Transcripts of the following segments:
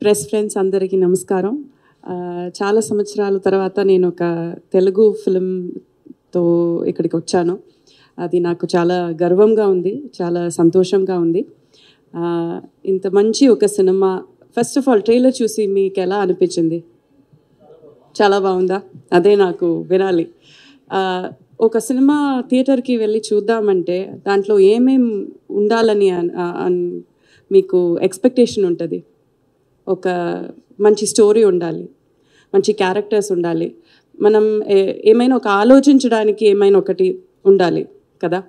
Press friends అందరికీ నమస్కారం. చాలా సంవత్సరాల తర్వాత నేను ఒక తెలుగు ఫిల్మ్‌తో ఇక్కడికి వచ్చాను. అది నాకు చాలా గర్వంగా ఉంది, చాలా సంతోషంగా ఉంది. ఇంత మంచి ఒక cinema first of all trailer చూసి మీకు ఎలా అనిపించింది? చాలా బాగుందా? అదే నాకు వినాలి. ఒక సినిమా థియేటర్‌కి వెళ్ళి చూద్దామంటే దాంట్లో ఏమేం ఉండాలని మీకు ఎక్స్‌పెక్టేషన్ ఉంటది. ఒక మంచి స్టోరీ ఉండాలి, మంచి క్యారెక్టర్స్ ఉండాలి, మనం ఏమైనా ఒక ఆలోచించడానికి ఏమైనా ఒకటి ఉండాలి కదా,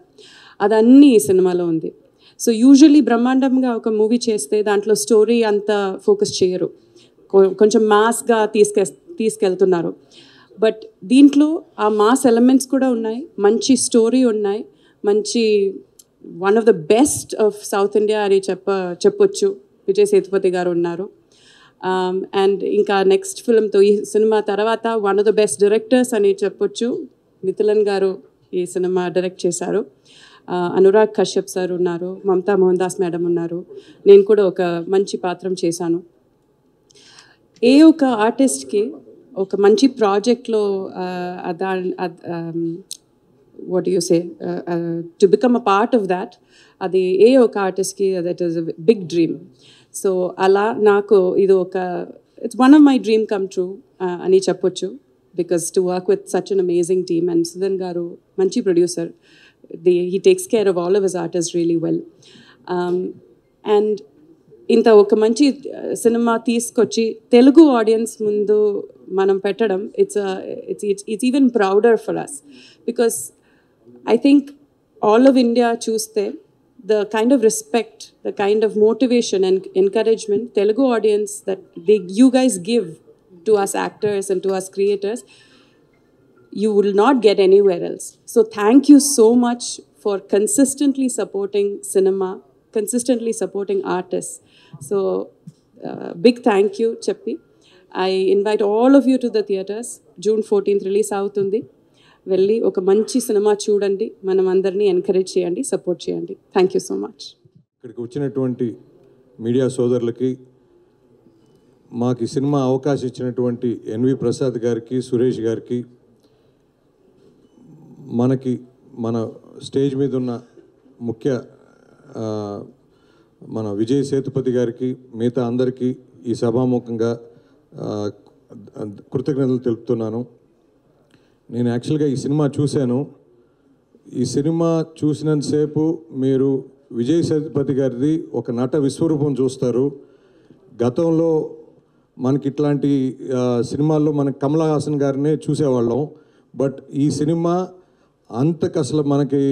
అదన్నీ ఈ సినిమాలో ఉంది. సో యూజువల్లీ బ్రహ్మాండంగా ఒక మూవీ చేస్తే దాంట్లో స్టోరీ అంతా ఫోకస్ చేయరు, కొంచెం మాస్గా తీసుకెళ్తున్నారు. బట్ దీంట్లో ఆ మాస్ ఎలిమెంట్స్ కూడా ఉన్నాయి, మంచి స్టోరీ ఉన్నాయి, మంచి one of the best of south India అని చెప్పొచ్చు. విజయ్ సేతుపతి గారు ఉన్నారు. అండ్ ఇంకా నెక్స్ట్ ఫిల్మ్తో ఈ సినిమా తర్వాత one of the best directors అని చెప్పొచ్చు. మిథులన్ గారు ఈ సినిమా డైరెక్ట్ చేశారు. అనురాగ్ కశ్యప్ సార్ ఉన్నారు, మమతా మోహన్ దాస్ మేడం ఉన్నారు, నేను కూడా ఒక మంచి పాత్రం చేశాను. ఏ ఒక ఆర్టిస్ట్కి ఒక మంచి ప్రాజెక్ట్లో what do you say, to become a part of that, అది ఏ ఒక ఆర్టిస్ట్కి that is a big dream. So అలా నాకు ఇది ఒక it's one of my dream come true అని చెప్పొచ్చు. Because to work with such an amazing team and Sudhan garu మంచి producer, he takes care of all of his artist really well. And ఇంత ఒక మంచి సినిమా తీసుకొచ్చి తెలుగు ఆడియన్స్ ముందు మనం పెట్టడం it's even prouder for us. Because I think all of India చూస్తే the kind of respect, the kind of motivation and encouragement Telugu audience that you guys give to us actors and to us creators, you will not get anywhere else. So thank you so much for consistently supporting cinema, consistently supporting artists. So big thank you Cheppi. I invite all of you to the theatres. June 14th release అవుతుంది. వెళ్ళి ఒక మంచి cinema చూడండి, మనం అందరినీ encourage చేయండి, support చేయండి. Thank you so much. ఇక్కడికి వచ్చినటువంటి మీడియా సోదరులకి, మాకు ఈ సినిమా అవకాశం ఇచ్చినటువంటి ఎన్వి ప్రసాద్ గారికి, సురేష్ గారికి, మనకి మన స్టేజ్ మీద ఉన్న ముఖ్య మన విజయ్ సేతుపతి గారికి, మిగతా అందరికీ ఈ సభాముఖంగా కృతజ్ఞతలు తెలుపుతున్నాను. నేను యాక్చువల్గా ఈ సినిమా చూశాను. ఈ సినిమా చూసినంతసేపు మీరు విజయ్ సేతుపతి గారిది ఒక నట విశ్వరూపం చూస్తారు. గతంలో మనకి ఇట్లాంటి సినిమాల్లో మనకి కమల్ హాసన్ గారినే చూసేవాళ్ళం. బట్ ఈ సినిమా అసలు మనకి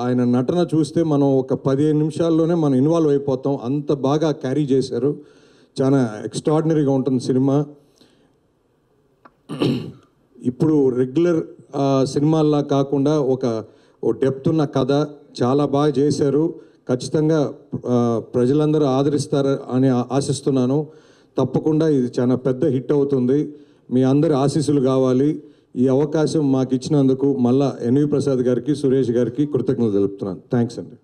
ఆయన నటన చూస్తే మనం ఒక 15 నిమిషాల్లోనే మనం ఇన్వాల్వ్ అయిపోతాం. అంత బాగా క్యారీ చేశారు. చాలా ఎక్స్ట్రాడినరీగా ఉంటుంది సినిమా. ఇప్పుడు రెగ్యులర్ సినిమాల్లా కాకుండా ఒక డెప్త్ ఉన్న కథ చాలా బాగా చేశారు. ఖచ్చితంగా ప్రజలందరూ ఆదరిస్తారు అని ఆశిస్తున్నాను. తప్పకుండా ఇది చాలా పెద్ద హిట్ అవుతుంది. మీ అందరి ఆశీస్సులు కావాలి. ఈ అవకాశం మాకు ఇచ్చినందుకు మళ్ళా ఎన్వి ప్రసాద్ గారికి, సురేష్ గారికి కృతజ్ఞతలు తెలుపుతున్నాను. థ్యాంక్స్ అండి.